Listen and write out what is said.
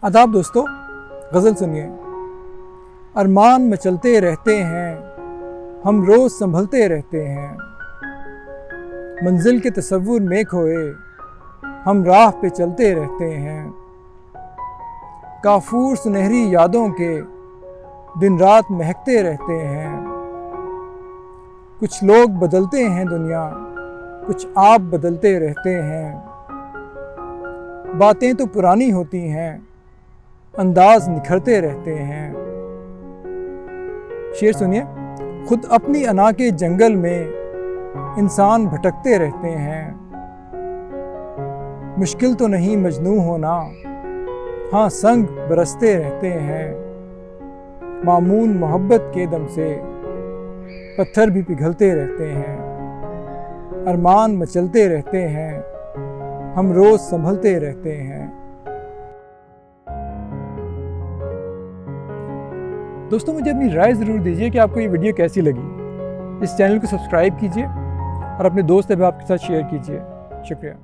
आदाब दोस्तों, गज़ल सुनिए। अरमान मचलते रहते हैं, हम रोज़ संभलते रहते हैं। मंजिल के तसव्वुर में खोए हम राह पे चलते रहते हैं। काफूर सुनहरी यादों के दिन रात महकते रहते हैं। कुछ लोग बदलते हैं दुनिया, कुछ आप बदलते रहते हैं। बातें तो पुरानी होती हैं, अंदाज निखरते रहते हैं। शेर सुनिए। खुद अपनी अना के जंगल में इंसान भटकते रहते हैं। मुश्किल तो नहीं मजनू होना, हाँ संग बरसते रहते हैं। मामून मोहब्बत के दम से पत्थर भी पिघलते रहते हैं। अरमान मचलते रहते हैं, हम रोज़ संभलते रहते हैं। दोस्तों, मुझे अपनी राय ज़रूर दीजिए कि आपको ये वीडियो कैसी लगी। इस चैनल को सब्सक्राइब कीजिए और अपने दोस्त अहबाब के साथ शेयर कीजिए। शुक्रिया।